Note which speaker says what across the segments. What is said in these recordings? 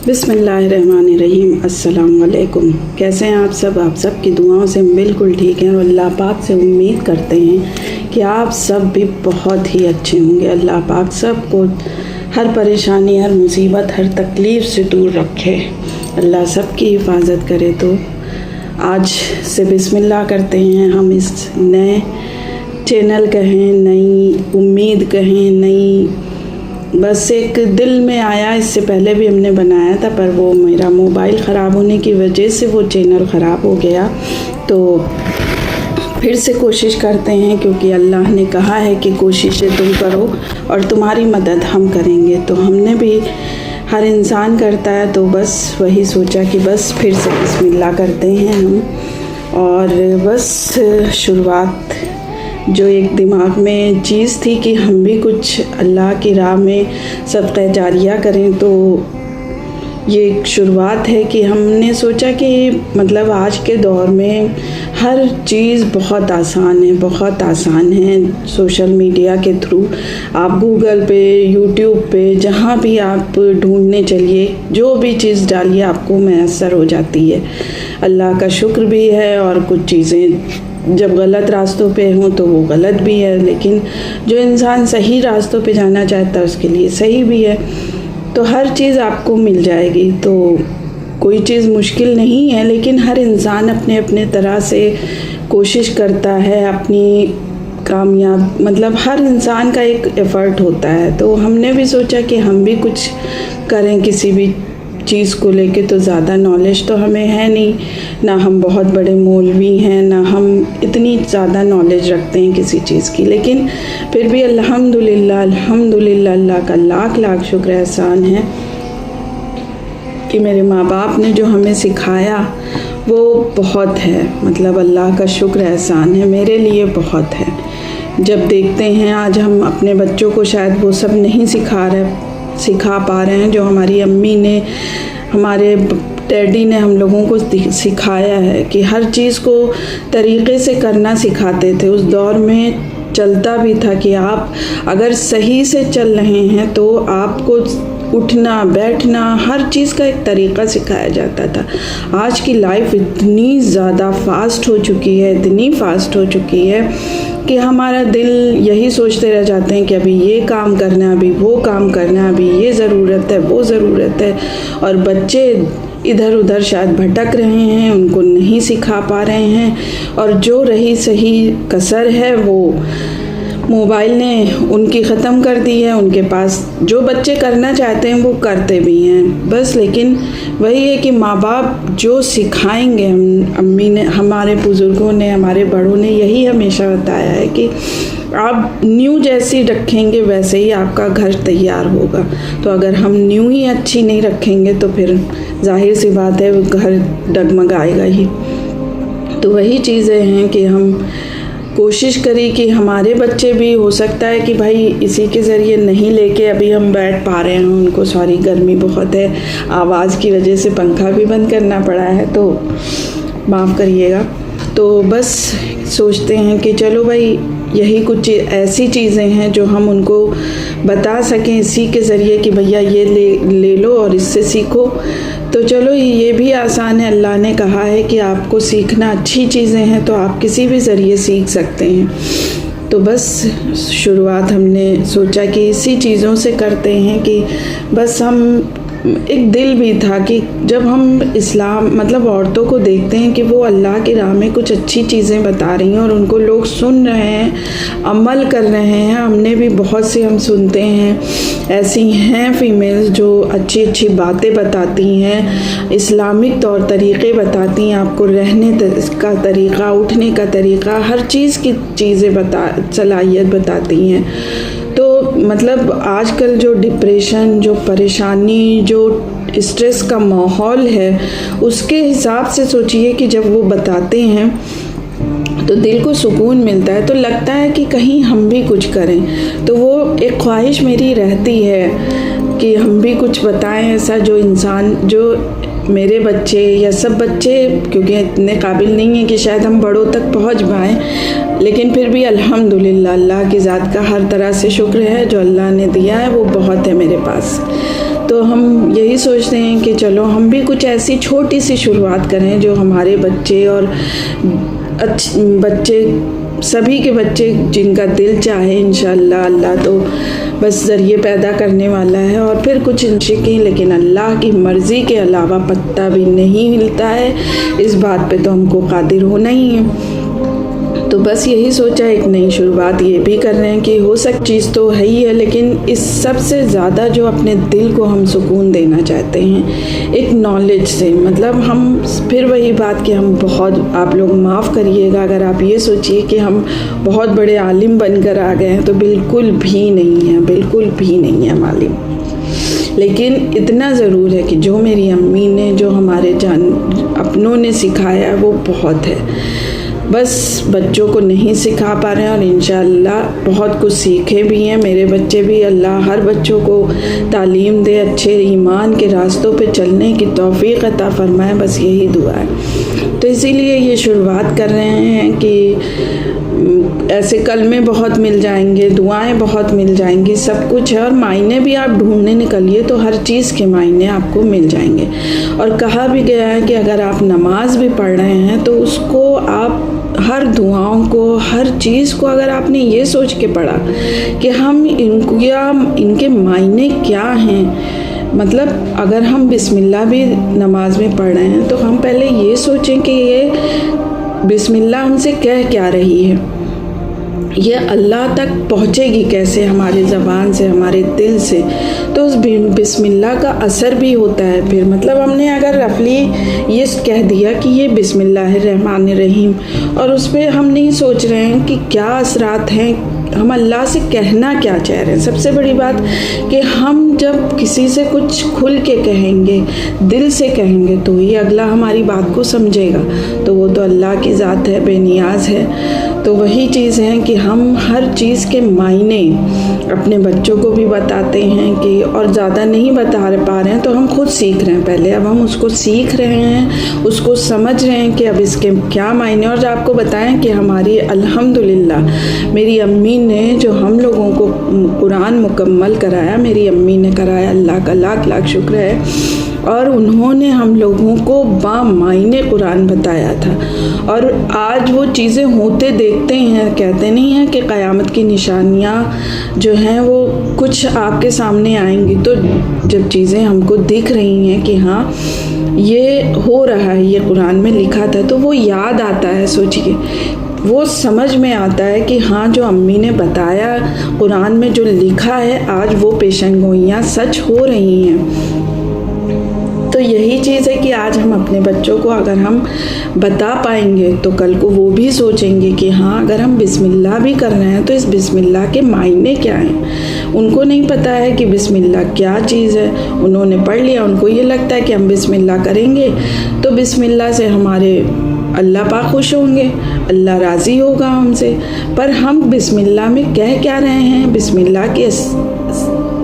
Speaker 1: बिस्मिल्लाहिर्रहमानिर्रहीम। अस्सलाम वालेकुम। कैसे हैं आप सब की दुआओं से हम बिल्कुल ठीक हैं और अल्लाह पाक से उम्मीद करते हैं कि आप सब भी बहुत ही अच्छे होंगे। अल्लाह पाक सबको हर परेशानी, हर मुसीबत, हर तकलीफ़ से दूर रखे। अल्लाह सबकी हिफाजत करे। तो आज से बिस्मिल्लाह करते हैं हम। इस नए चैनल कहें, नई उम्मीद कहें, नई बस एक दिल में आया। इससे पहले भी हमने बनाया था, पर वो मेरा मोबाइल ख़राब होने की वजह से वो चैनल ख़राब हो गया। तो फिर से कोशिश करते हैं, क्योंकि अल्लाह ने कहा है कि कोशिशें तुम करो और तुम्हारी मदद हम करेंगे। तो हमने भी, हर इंसान करता है, तो बस वही सोचा कि बस फिर से बिस्मिल्लाह करते हैं हम। और बस शुरुआत जो एक दिमाग में चीज़ थी कि हम भी कुछ अल्लाह की राह में सदक़ा जारिया करें, तो ये एक शुरुआत है कि हमने सोचा कि मतलब आज के दौर में हर चीज़ बहुत आसान है। सोशल मीडिया के थ्रू आप गूगल पे, यूट्यूब पे, जहाँ भी आप ढूंढने चलिए, जो भी चीज़ डालिए आपको मैसर हो जाती है। अल्लाह का शुक्र भी है, और कुछ चीज़ें जब गलत रास्तों पे हों तो वो गलत भी है, लेकिन जो इंसान सही रास्तों पे जाना चाहता है उसके लिए सही भी है। तो हर चीज़ आपको मिल जाएगी। तो कोई चीज़ मुश्किल नहीं है, लेकिन हर इंसान अपने अपने तरह से कोशिश करता है अपनी कामयाब, मतलब हर इंसान का एक एफ़र्ट होता है। तो हमने भी सोचा कि हम भी कुछ करें किसी भी चीज़ को लेके। तो ज़्यादा नॉलेज तो हमें है नहीं, ना हम बहुत बड़े मौलवी हैं, ना हम इतनी ज़्यादा नॉलेज रखते हैं किसी चीज़ की, लेकिन फिर भी अल्हम्दुलिल्लाह अल्लाह का लाख लाख शुक्र एहसान है कि मेरे माँ बाप ने जो हमें सिखाया वो बहुत है। मतलब अल्लाह का शुक्र एहसान है, मेरे लिए बहुत है। जब देखते हैं आज हम अपने बच्चों को शायद वो सब नहीं सिखा पा रहे हैं जो हमारी अम्मी ने, हमारे डैडी ने हम लोगों को सिखाया है, कि हर चीज़ को तरीक़े से करना सिखाते थे। उस दौर में चलता भी था कि आप अगर सही से चल रहे हैं तो आपको उठना बैठना हर चीज़ का एक तरीक़ा सिखाया जाता था। आज की लाइफ इतनी ज़्यादा फ़ास्ट हो चुकी है कि हमारा दिल यही सोचते रह जाते हैं कि अभी ये काम करना है, अभी वो काम करना है, अभी ये ज़रूरत है, वो ज़रूरत है। और बच्चे इधर उधर शायद भटक रहे हैं, उनको नहीं सिखा पा रहे हैं। और जो रही सही कसर है वो मोबाइल ने उनकी ख़त्म कर दी है। उनके पास जो बच्चे करना चाहते हैं वो करते भी हैं बस। लेकिन वही है कि माँ बाप जो सिखाएंगे, अम्मी ने, हमारे बुज़ुर्गों ने, हमारे बड़ों ने यही हमेशा बताया है कि आप न्यू जैसी रखेंगे वैसे ही आपका घर तैयार होगा। तो अगर हम न्यू ही अच्छी नहीं रखेंगे तो फिर जाहिर सी बात है वो घर डगमगाएगा ही। तो वही चीज़ें हैं कि हम कोशिश करें कि हमारे बच्चे भी, हो सकता है कि भाई इसी के ज़रिए नहीं लेके अभी हम बैठ पा रहे हैं उनको, सॉरी गर्मी बहुत है, आवाज़ की वजह से पंखा भी बंद करना पड़ा है, तो माफ़ करिएगा। तो बस सोचते हैं कि चलो भाई यही कुछ ऐसी चीज़ें हैं जो हम उनको बता सकें इसी के ज़रिए कि भैया ये ले लो और इससे सीखो। तो चलो ये भी आसान है। अल्लाह ने कहा है कि आपको सीखना, अच्छी चीज़ें हैं तो आप किसी भी ज़रिए सीख सकते हैं। तो बस शुरुआत हमने सोचा कि इसी चीज़ों से करते हैं कि बस हम, एक दिल भी था कि जब हम इस्लाम, मतलब औरतों को देखते हैं कि वो अल्लाह की राह में कुछ अच्छी चीज़ें बता रही हैं और उनको लोग सुन रहे हैं, अमल कर रहे हैं। हमने भी बहुत से हम सुनते हैं, ऐसी हैं फ़ीमेल्स जो अच्छी अच्छी बातें बताती हैं, इस्लामिक तौर तरीक़े बताती हैं, आपको रहने का तरीक़ा, उठने का तरीक़ा, हर चीज़ की चीज़ें सलाहियत बताती हैं। तो मतलब आजकल जो डिप्रेशन, जो परेशानी, जो स्ट्रेस का माहौल है, उसके हिसाब से सोचिए कि जब वो बताते हैं तो दिल को सुकून मिलता है। तो लगता है कि कहीं हम भी कुछ करें। तो वो एक ख्वाहिश मेरी रहती है कि हम भी कुछ बताएं ऐसा, जो इंसान, जो मेरे बच्चे या सब बच्चे, क्योंकि इतने काबिल नहीं है कि शायद हम बड़ों तक पहुंच पाएँ, लेकिन फिर भी अल्हम्दुलिल्लाह अल्लाह की ज़ात का हर तरह से शुक्र है। जो अल्लाह ने दिया है वो बहुत है मेरे पास। तो हम यही सोचते हैं कि चलो हम भी कुछ ऐसी छोटी सी शुरुआत करें जो हमारे बच्चे और बच्चे सभी के बच्चे जिनका दिल चाहे इंशाअल्लाह अल्लाह तो बस ज़रिए पैदा करने वाला है। और फिर कुछ शिकें, लेकिन अल्लाह की मर्ज़ी के अलावा पत्ता भी नहीं हिलता है, इस बात पे तो हमको कादिर होना ही है। तो बस यही सोचा एक नई शुरुआत ये भी कर रहे हैं कि हो सक चीज़ तो है ही है, लेकिन इस सबसे ज़्यादा जो अपने दिल को हम सुकून देना चाहते हैं एक नॉलेज से, मतलब हम फिर वही बात कि हम बहुत, आप लोग माफ़ करिएगा अगर आप ये सोचिए कि हम बहुत बड़े आलिम बनकर आ गए हैं, तो बिल्कुल भी नहीं है, बिल्कुल भी नहीं है आलिम। लेकिन इतना ज़रूर है कि जो मेरी अम्मी ने, जो हमारे अपनों ने सिखाया वो बहुत है। बस बच्चों को नहीं सिखा पा रहे हैं और इंशाअल्लाह बहुत कुछ सीखे भी हैं मेरे बच्चे भी। अल्लाह हर बच्चों को तालीम दे, अच्छे ईमान के रास्तों पे चलने की तौफीक अता फरमाए, बस यही दुआ है। तो इसीलिए ये शुरुआत कर रहे हैं कि ऐसे कलमे बहुत मिल जाएंगे, दुआएं बहुत मिल जाएंगी, सब कुछ है। और मायने भी आप ढूंढने निकलिए तो हर चीज़ के मायने आपको मिल जाएंगे। और कहा भी गया है कि अगर आप नमाज भी पढ़ रहे हैं तो उसको आप हर दुआओं को, हर चीज़ को अगर आपने ये सोच के पढ़ा कि हम इनके मायने क्या हैं, मतलब अगर हम बिस्मिल्लाह भी नमाज में पढ़ रहे हैं तो हम पहले ये सोचें कि ये बिस्मिल्लाह हमसे कह क्या रही है, ये अल्लाह तक पहुँचेगी कैसे हमारी ज़बान से, हमारे दिल से। तो उस बिस्मिल्लाह का असर भी होता है। फिर मतलब हमने अगर रफली ये कह दिया कि ये बिस्मिल्लाहिर्रहमानिर्रहीम और उस पर हम नहीं सोच रहे हैं कि क्या असरात हैं, हम अल्लाह से कहना क्या चाह रहे हैं। सबसे बड़ी बात कि हम जब किसी से कुछ खुल के कहेंगे, दिल से कहेंगे, तो ही अगला हमारी बात को समझेगा। तो वो तो अल्लाह की ज़ात है, बेनियाज है। तो वही चीज़ है कि हम हर चीज़ के मायने अपने बच्चों को भी बताते हैं कि, और ज़्यादा नहीं बता पा रहे हैं तो हम खुद सीख रहे हैं पहले, अब हम उसको सीख रहे हैं, उसको समझ रहे हैं कि अब इसके क्या मायने। और आपको बताएं कि हमारी अल्हम्दुलिल्लाह मेरी अम्मी ने जो हम लोगों को कुरान मुकम्मल कराया, मेरी अम्मी ने कराया, अल्लाह का लाख लाख शुक्र है। और उन्होंने हम लोगों को बामायने कुरान बताया था। और आज वो चीज़ें होते देखते हैं, कहते नहीं हैं कि क़यामत की निशानियाँ जो हैं वो कुछ आपके सामने आएंगी। तो जब चीज़ें हमको दिख रही हैं कि हाँ ये हो रहा है, ये कुरान में लिखा था, तो वो याद आता है। सोचिए, वो समझ में आता है कि हाँ जो अम्मी ने बताया कुरान में जो लिखा है, आज वो पेशनगोइयाँ सच हो रही हैं। तो यही चीज़ है कि आज हम अपने बच्चों को अगर हम बता पाएंगे तो कल को वो भी सोचेंगे कि हाँ अगर हम बिस्मिल्लाह भी कर रहे हैं तो इस बिस्मिल्लाह के मायने क्या हैं। उनको नहीं पता है कि बिस्मिल्लाह क्या चीज़ है, उन्होंने पढ़ लिया, उनको ये लगता है कि हम बिस्मिल्लाह करेंगे तो बिस्मिल्लाह से हमारे अल्लाह पाक खुश होंगे, अल्लाह राज़ी होगा हमसे। पर हम बिस्मिल्लाह में कह क्या रहे हैं, बिस्मिल्लाह के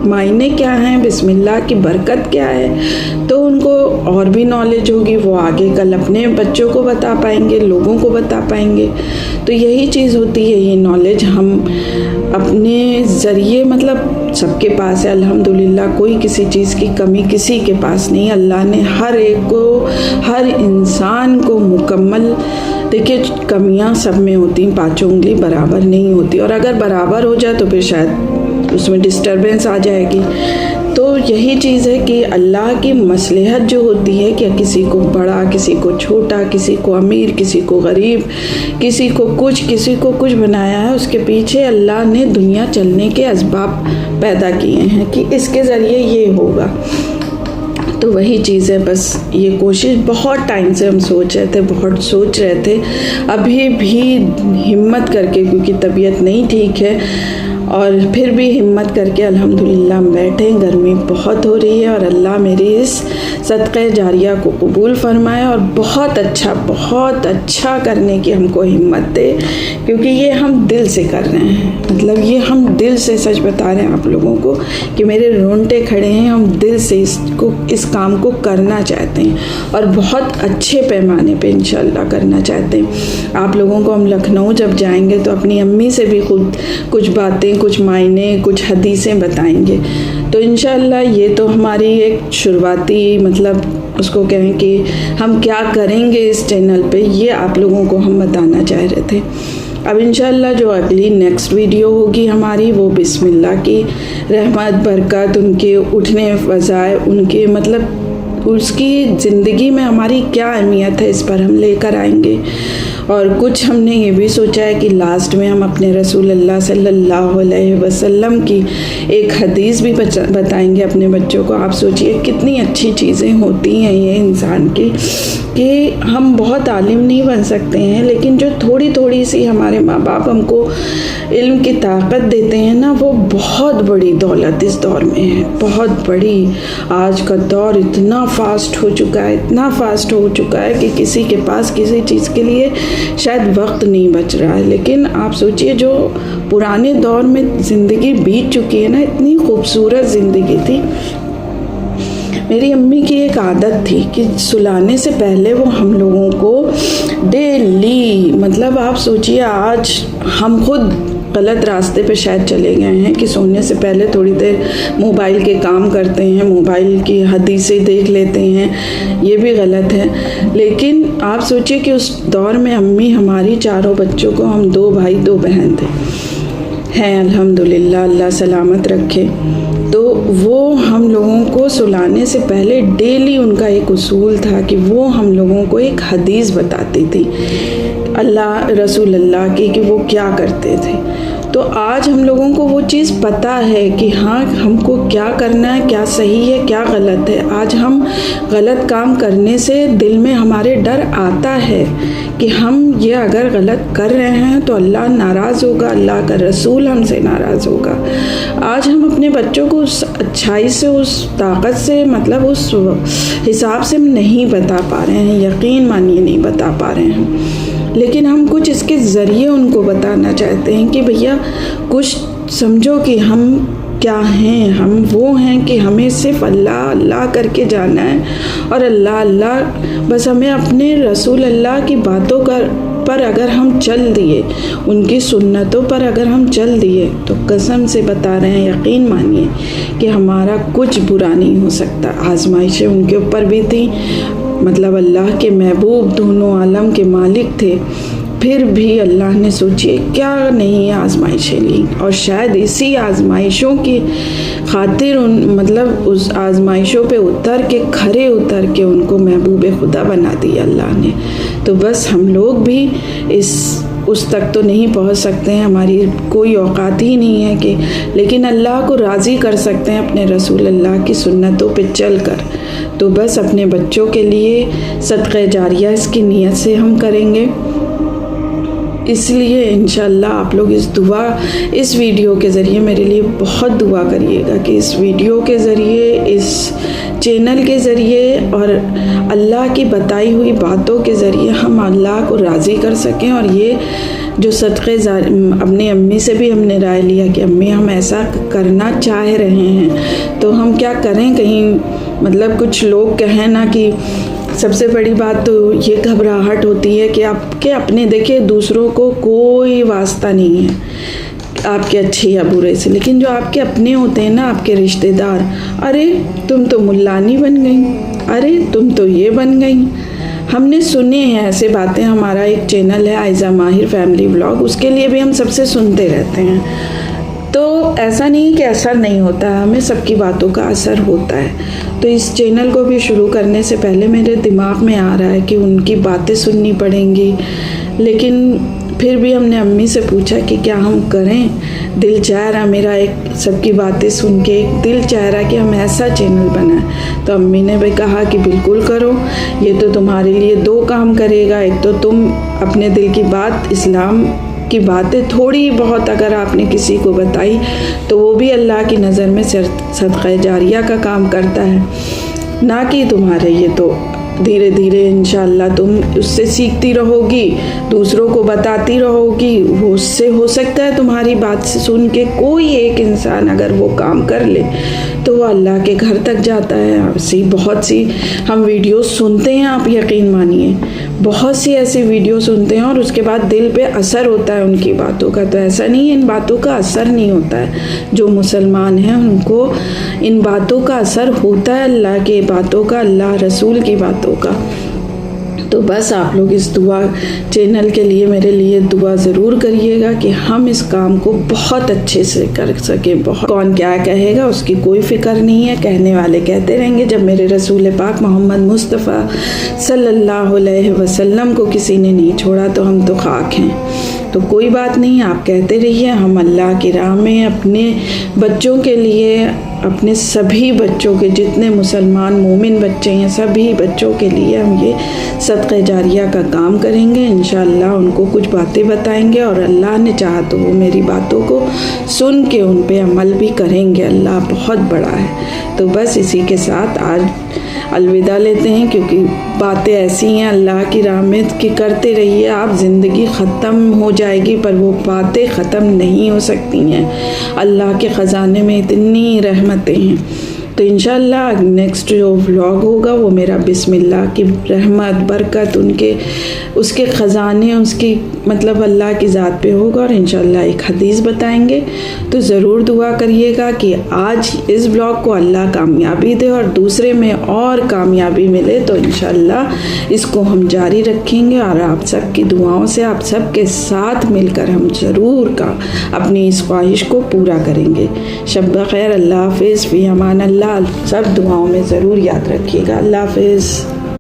Speaker 1: मायने क्या हैं, बिस्मिल्लाह की बरकत क्या है, तो उनको और भी नॉलेज होगी, वो आगे कल अपने बच्चों को बता पाएंगे, लोगों को बता पाएंगे। तो यही चीज़ होती है, ये नॉलेज हम अपने ज़रिए, मतलब सबके पास है अल्हम्दुलिल्लाह, कोई किसी चीज़ की कमी किसी के पास नहीं। अल्लाह ने हर एक को, हर इंसान को मुकम्मल, देखिए कमियां सब में होती, पाँचों उंगली बराबर नहीं होती, और अगर बराबर हो जाए तो फिर शायद उसमें डिस्टर्बेंस आ जाएगी। तो यही चीज़ है कि अल्लाह की मसलहत जो होती है कि किसी को बड़ा, किसी को छोटा, किसी को अमीर, किसी को गरीब, किसी को कुछ बनाया है, उसके पीछे अल्लाह ने दुनिया चलने के असबाब पैदा किए हैं कि इसके ज़रिए ये होगा। तो वही चीज़ है, बस ये कोशिश बहुत टाइम से हम सोच रहे थे, अभी भी हिम्मत करके, क्योंकि तबीयत नहीं ठीक है, और फिर भी हिम्मत करके अल्हम्दुलिल्लाह बैठे। गर्मी बहुत हो रही है और अल्लाह मेरी इस सदक़े जारिया को कबूल फरमाए और बहुत अच्छा करने की हमको हिम्मत दे, क्योंकि ये हम दिल से कर रहे हैं। मतलब ये हम दिल से, सच बता रहे हैं आप लोगों को कि मेरे रोंगटे खड़े हैं, हम दिल से इस काम को करना चाहते हैं और बहुत अच्छे पैमाने पे इंशाअल्लाह करना चाहते हैं। आप लोगों को हम लखनऊ जब जाएंगे तो अपनी अम्मी से भी खुद कुछ बातें, कुछ मायने, कुछ हदीसें बताएंगे। तो इंशाअल्लाह ये तो हमारी एक शुरुआती मतलब उसको कहें कि हम क्या करेंगे इस चैनल पे, ये आप लोगों को हम बताना चाह रहे थे। अब इंशाअल्लाह जो अगली नेक्स्ट वीडियो होगी हमारी, वो बिस्मिल्लाह की रहमत बरकत, उनके उठने वज़ाए, उनके मतलब उसकी ज़िंदगी में हमारी क्या अहमियत है, इस पर हम लेकर आएंगे। और कुछ हमने ये भी सोचा है कि लास्ट में हम अपने रसूल अल्लाह सल्लल्लाहु अलैहि वसल्लम की एक हदीस भी बताएंगे अपने बच्चों को। आप सोचिए कितनी अच्छी चीज़ें होती हैं ये इंसान की, कि हम बहुत आलिम नहीं बन सकते हैं, लेकिन जो थोड़ी थोड़ी सी हमारे माँ बाप हमको इल्म की ताकत देते हैं ना, वो बहुत बड़ी दौलत इस दौर में है, बहुत बड़ी। आज का दौर इतना फास्ट हो चुका है, इतना फास्ट हो चुका है कि किसी के पास किसी चीज़ के लिए शायद वक्त नहीं बच रहा है। लेकिन आप सोचिए जो पुराने दौर में ज़िंदगी बीत चुकी है ना, इतनी खूबसूरत ज़िंदगी थी। मेरी अम्मी की एक आदत थी कि सुलाने से पहले वो हम लोगों को डेली, मतलब आप सोचिए आज हम खुद गलत रास्ते पे शायद चले गए हैं कि सोने से पहले थोड़ी देर मोबाइल के काम करते हैं, मोबाइल की हदीसें देख लेते हैं, ये भी गलत है। लेकिन आप सोचिए कि उस दौर में अम्मी हमारी चारों बच्चों को, हम 2 भाई 2 बहन थे, हैं अल्हम्दुलिल्लाह, अल्लाह सलामत रखे। तो वो हम लोगों को सुलाने से पहले डेली उनका एक उसूल था कि वो हम लोगों को एक हदीस बताती थी अल्लाह रसूल अल्लाह की, कि वो क्या करते थे। तो आज हम लोगों को वो चीज़ पता है कि हाँ हमको क्या करना है, क्या सही है, क्या गलत है। आज हम गलत काम करने से दिल में हमारे डर आता है कि हम ये अगर गलत कर रहे हैं तो अल्लाह नाराज़ होगा, अल्लाह का रसूल हमसे नाराज़ होगा। आज हम अपने बच्चों को उस अच्छाई से, उस ताकत से, मतलब उस हिसाब से हम नहीं बता पा रहे हैं, यकीन मानिए नहीं बता पा रहे हैं। लेकिन हम कुछ इसके ज़रिए उनको बताना चाहते हैं कि भैया कुछ समझो कि हम क्या हैं। हम वो हैं कि हमें सिर्फ अल्लाह अल्लाह करके जाना है, और अल्लाह अल्लाह बस हमें अपने रसूल अल्लाह की बातों पर अगर हम चल दिए, उनकी सुन्नतों पर अगर हम चल दिए, तो कसम से बता रहे हैं, यकीन मानिए कि हमारा कुछ बुरा नहीं हो सकता। आजमाइशें उनके ऊपर भी थी, मतलब अल्लाह के महबूब, दोनों आलम के मालिक थे, फिर भी अल्लाह ने सोचिए क्या नहीं आजमाइशें ली, और शायद इसी आजमाइशों की खातिर मतलब उस आजमाइशों पे खरे उतर के उनको महबूब खुदा बना दिया अल्लाह ने। तो बस हम लोग भी उस तक तो नहीं पहुंच सकते हैं, हमारी कोई औकात ही नहीं है कि, लेकिन अल्लाह को राज़ी कर सकते हैं अपने रसूल अल्लाह की सुन्नतों पे चल कर। तो बस अपने बच्चों के लिए सदक़े जारिया इसकी नीयत से हम करेंगे। इसलिए इंशाअल्लाह आप लोग इस वीडियो के ज़रिए मेरे लिए बहुत दुआ करिएगा कि इस वीडियो के ज़रिए, इस चैनल के ज़रिए और अल्लाह की बताई हुई बातों के ज़रिए हम अल्लाह को राज़ी कर सकें। और ये जो सदक़े अपनी अम्मी से भी हमने राय लिया कि अम्मी हम ऐसा करना चाह रहे हैं, तो हम क्या करें, कहीं मतलब कुछ लोग कहें ना कि सबसे बड़ी बात तो ये घबराहट होती है कि आपके अपने, देखिए दूसरों को कोई वास्ता नहीं है आपके अच्छे या बुरे से, लेकिन जो आपके अपने होते हैं ना, आपके रिश्तेदार, अरे तुम तो मुल्लानी बन गई, अरे तुम तो ये बन गई। हमने सुने हैं ऐसे बातें। हमारा एक चैनल है आयज़ा माहिर फैमिली व्लॉग, उसके लिए भी हम सबसे सुनते रहते हैं। तो ऐसा नहीं कि असर नहीं होता है, हमें सबकी बातों का असर होता है। तो इस चैनल को भी शुरू करने से पहले मेरे दिमाग में आ रहा है कि उनकी बातें सुननी पड़ेंगी, लेकिन फिर भी हमने अम्मी से पूछा कि क्या हम करें। दिल चाह रहा मेरा, एक सबकी बातें सुन के एक दिल चाह रहा कि हम ऐसा चैनल बनाएं। तो अम्मी ने भी कहा कि बिल्कुल करो, ये तो तुम्हारे लिए 2 काम करेगा। एक तो तुम अपने दिल की बात, इस्लाम की बातें थोड़ी बहुत अगर आपने किसी को बताई, तो वो भी अल्लाह की नज़र में सदक़े जारिया का काम करता है, ना कि तुम्हारे। ये तो धीरे धीरे इंशाअल्लाह तुम उससे सीखती रहोगी, दूसरों को बताती रहोगी, वो उससे हो सकता है तुम्हारी बात से सुन के कोई एक इंसान अगर वो काम कर ले, तो वो अल्लाह के घर तक जाता है। ऐसी बहुत सी हम वीडियो सुनते हैं, आप यकीन मानिए बहुत सी ऐसी वीडियो सुनते हैं और उसके बाद दिल पे असर होता है उनकी बातों का। तो ऐसा नहीं है इन बातों का असर नहीं होता है। जो मुसलमान हैं उनको इन बातों का असर होता है, अल्लाह की बातों का, अल्लाह रसूल की बातों का। तो बस आप लोग इस दुआ चैनल के लिए मेरे लिए दुआ ज़रूर करिएगा कि हम इस काम को बहुत अच्छे से कर सकें। बहुत कौन क्या कहेगा उसकी कोई फ़िक्र नहीं है, कहने वाले कहते रहेंगे। जब मेरे रसूल पाक मोहम्मद मुस्तफ़ा सल्लल्लाहु अलैहि वसल्लम को किसी ने नहीं छोड़ा तो हम तो खाक हैं। तो कोई बात नहीं, आप कहते रहिए। हम अल्लाह की राह में अपने बच्चों के लिए, अपने सभी बच्चों के, जितने मुसलमान मोमिन बच्चे हैं सभी बच्चों के लिए हम ये सदक़े जारिया का काम करेंगे। इंशाअल्लाह उनको कुछ बातें बताएंगे और अल्लाह ने चाहा तो वो मेरी बातों को सुन के उन पे अमल भी करेंगे। अल्लाह बहुत बड़ा है। तो बस इसी के साथ आज अलविदा लेते हैं, क्योंकि बातें ऐसी हैं अल्लाह की राह में कि करते रहिए आप, ज़िंदगी ख़त्म हो जाएगी पर वो बातें ख़त्म नहीं हो सकती हैं। अल्लाह के ख़जाने में इतनी रहमतें हैं। तो इंशाअल्लाह नेक्स्ट जो व्लॉग होगा वो मेरा बिस्मिल्लाह की रहमत बरकत उनके उसके ख़जाने उसकी मतलब अल्लाह की ज़ात पे होगा और इंशाअल्लाह एक हदीस बताएंगे। तो ज़रूर दुआ करिएगा कि आज इस ब्लॉग को अल्लाह कामयाबी दे और दूसरे में और कामयाबी मिले। तो इंशाअल्लाह इसको हम जारी रखेंगे और आप सब की दुआओं से आप सब के साथ मिलकर हम ज़रूर का अपनी इस ख्वाहिश को पूरा करेंगे। शब खैर, अल्लाह हाफ़िज़, फ़ी अमान अल्लाह। सब दुआओं में ज़रूर याद रखिएगा। अल्लाह हाफ़िज़।